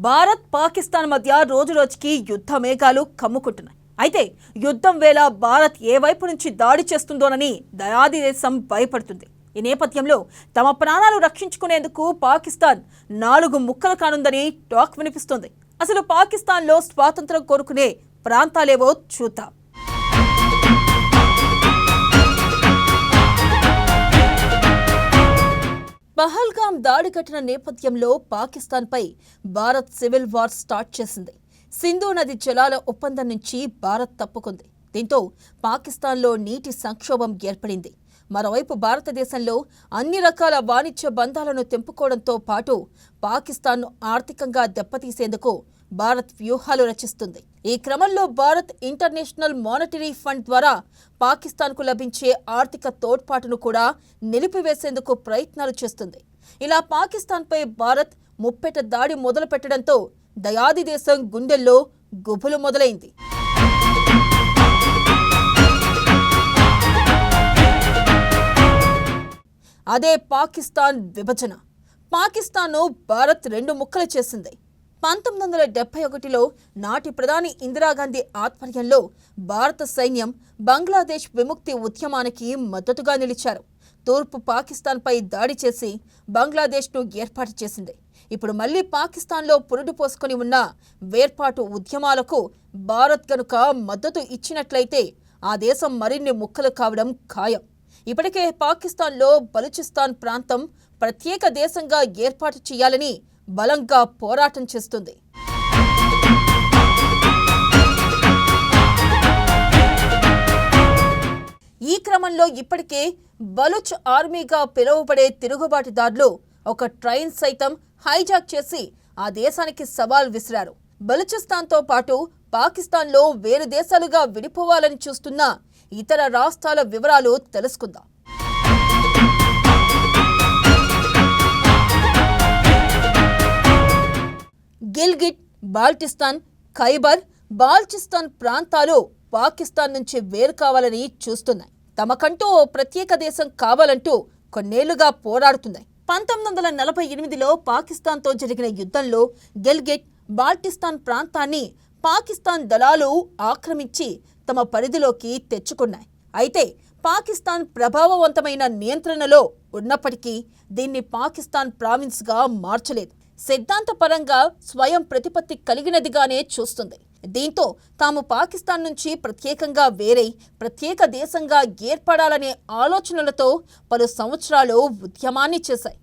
భారత్ పాకిస్తాన్ మధ్య రోజురోజుకి యుద్ధ మేఘాలు కమ్ముకుంటున్నాయి. అయితే యుద్ధం వేళ భారత్ ఏ వైపు నుంచి దాడి చేస్తుందోనని దయాది దేశం భయపడుతుంది. ఈ నేపథ్యంలో తమ ప్రాణాలు రక్షించుకునేందుకు పాకిస్తాన్ 4 ముక్కలు కానుందని టాక్ వినిపిస్తుంది. అసలు పాకిస్తాన్లో స్వాతంత్రం కోరుకునే ప్రాంతాలేవో చూద్దాం. పహల్గాం దాడి ఘటన నేపథ్యంలో పాకిస్తాన్పై భారత్ సివిల్ వార్ స్టార్ట్ చేసింది. సింధు నది జలాల ఒప్పందం నుంచి భారత్ తప్పుకుంది. దీంతో పాకిస్తాన్లో నీటి సంక్షోభం ఏర్పడింది. మరోవైపు భారతదేశంలో అన్ని రకాల వాణిజ్య బంధాలను తెంపుకోవడంతో పాటు పాకిస్తాన్ను ఆర్థికంగా దెబ్బతీసేందుకు భారత్ వ్యూహాలు రచిస్తుంది. ఈ క్రమంలో భారత్ ఇంటర్నేషనల్ మానిటరీ ఫండ్ ద్వారా పాకిస్తాన్కు లభించే ఆర్థిక తోడ్పాటును కూడా నిలిపివేసేందుకు ప్రయత్నాలు చేస్తుంది. ఇలా పాకిస్తాన్పై భారత్ ముప్పెట దాడి మొదలు పెట్టడంతో దయాది దేశం గుండెల్లో గుబులు మొదలైంది. అదే పాకిస్తాన్ విభజన. పాకిస్తాన్ను భారత్ 2 ముక్కలు చేసింది. 1971లో నాటి ప్రధాని ఇందిరాగాంధీ ఆధ్వర్యంలో భారత సైన్యం బంగ్లాదేశ్ విముక్తి ఉద్యమానికి మద్దతుగా నిలిచారు. తూర్పు పాకిస్తాన్పై దాడి చేసి బంగ్లాదేశ్ను ఏర్పాటు చేసింది. ఇప్పుడు మళ్లీ పాకిస్తాన్లో పురుడు పోసుకొని ఉన్న వేర్పాటు ఉద్యమాలకు భారత్ గనుక మద్దతు ఇచ్చినట్లయితే ఆ దేశం మరిన్ని ముక్కలు కావడం ఖాయం. ఇప్పటికే పాకిస్తాన్లో బలూచిస్తాన్ ప్రాంతం ప్రత్యేక దేశంగా ఏర్పాటు చేయాలని బలంగా పోరాటం చేస్తుంది. ఈ క్రమంలో ఇప్పటికే బలూచ్ ఆర్మీగా పిలువబడే తిరుగుబాటుదారులు ఒక ట్రైన్ సైతం హైజాక్ చేసి ఆ దేశానికి సవాల్ విసిరారు. బలూచిస్తాన్తో పాటు పాకిస్తాన్లో వేరు దేశాలుగా విడిపోవాలని చూస్తున్న ఇతర రాష్ట్రాల వివరాలు తెలుసుకుందాం. గిల్గిట్, బాల్టిస్తాన్, ఖైబర్, బాల్చిస్తాన్ ప్రాంతాలు పాకిస్తాన్ నుంచి వేరు కావాలని చూస్తున్నాయి. తమకంటూ ఓ ప్రత్యేక దేశం కావాలంటూ కొన్నేళ్లుగా పోరాడుతున్నాయి. 1948లో పాకిస్తాన్తో జరిగిన యుద్ధంలో గిల్గిట్, బాల్టిస్తాన్ ప్రాంతాన్ని పాకిస్తాన్ దళాలు ఆక్రమించి తమ పరిధిలోకి తెచ్చుకున్నాయి. అయితే పాకిస్తాన్ ప్రభావవంతమైన నియంత్రణలో ఉన్నప్పటికీ దీన్ని పాకిస్తాన్ ప్రావిన్స్గా మార్చలేదు. సిద్ధాంతపరంగా స్వయం ప్రతిపత్తి కలిగినదిగానే చూస్తుంది. దీంతో తాము పాకిస్తాన్ నుంచి ప్రత్యేకంగా వేరై ప్రత్యేక దేశంగా ఏర్పడాలనే ఆలోచనలతో పలు సంవత్సరాలు ఉద్యమాన్ని చేశాయి.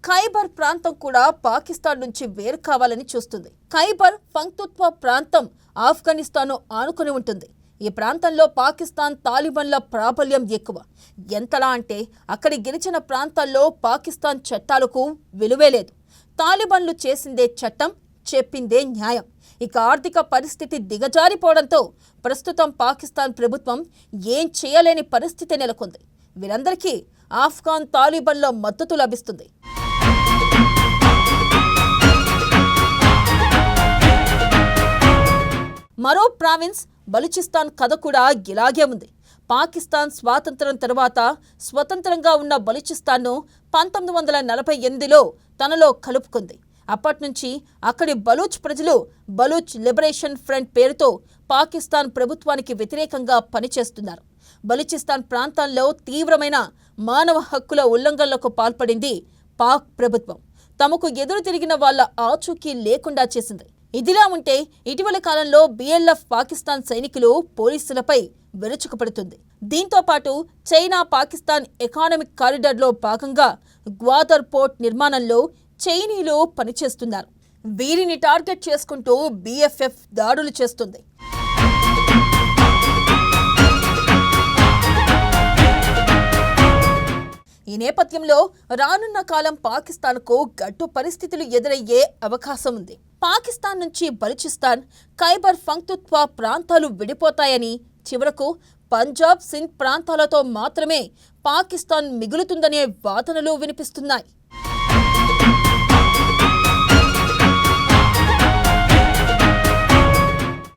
ఖైబర్ ప్రాంతం కూడా పాకిస్తాన్ నుంచి వేరు కావాలని చూస్తుంది. ఖైబర్ పఖ్తూన్ఖ్వా ప్రాంతం ఆఫ్ఘనిస్తాన్ను ఆనుకుని ఉంటుంది. ఈ ప్రాంతంలో పాకిస్తాన్ తాలిబాన్ల ప్రాబల్యం ఎక్కువ. ఎంతలా అంటే అక్కడి గిరిజన ప్రాంతాల్లో పాకిస్తాన్ చట్టాలకు విలువే లేదు. తాలిబాన్లు చేసిందే చట్టం, చెప్పిందే న్యాయం. ఇక ఆర్థిక పరిస్థితి దిగజారిపోవడంతో ప్రస్తుతం పాకిస్తాన్ ప్రభుత్వం ఏం చేయలేని పరిస్థితి నెలకొంది. వీరందరికీ ఆఫ్ఘాన్ తాలిబాన్ల మద్దతు లభిస్తుంది. మరో ప్రావిన్స్ బలూచిస్తాన్ కథ కూడా ఇలాగే ఉంది. పాకిస్తాన్ స్వాతంత్రం తర్వాత స్వతంత్రంగా ఉన్న బలూచిస్తాన్ను 1948లో తనలో కలుపుకుంది. అప్పటి నుంచి అక్కడి బలూచ్ ప్రజలు బలూచ్ లిబరేషన్ ఫ్రంట్ పేరుతో పాకిస్తాన్ ప్రభుత్వానికి వ్యతిరేకంగా పనిచేస్తున్నారు. బలూచిస్తాన్ ప్రాంతాల్లో తీవ్రమైన మానవ హక్కుల ఉల్లంఘనలకు పాల్పడింది పాక్ ప్రభుత్వం. తమకు ఎదురు తిరిగిన వాళ్ళ ఆచూకీ లేకుండా చేసింది. ఇదిలా ఉంటే ఇటీవల కాలంలో బిఎల్ఎఫ్ పాకిస్తాన్ సైనికులు పోలీసులపై విరుచుకుపడుతుంది. దీంతో పాటు చైనా పాకిస్తాన్ ఎకానమిక్ కారిడార్లో భాగంగా గ్వాదర్ పోర్ట్ నిర్మాణంలో చైనీయులు పనిచేస్తున్నారు. వీరిని టార్గెట్ చేసుకుంటూ బిఎఫ్ఎఫ్ దాడులు చేస్తుంది. ఈ నేపథ్యంలో రానున్న కాలం పాకిస్తాన్కు గడ్డు పరిస్థితులు ఎదురయ్యే అవకాశం ఉంది. పాకిస్తాన్ నుంచి బలూచిస్తాన్, ఖైబర్ పఖ్తూన్ఖ్వా ప్రాంతాలు విడిపోతాయని, చివరకు పంజాబ్, సింధ్ ప్రాంతాలతో మాత్రమే పాకిస్తాన్ మిగులుతుందనే వాదనలు వినిపిస్తున్నాయి.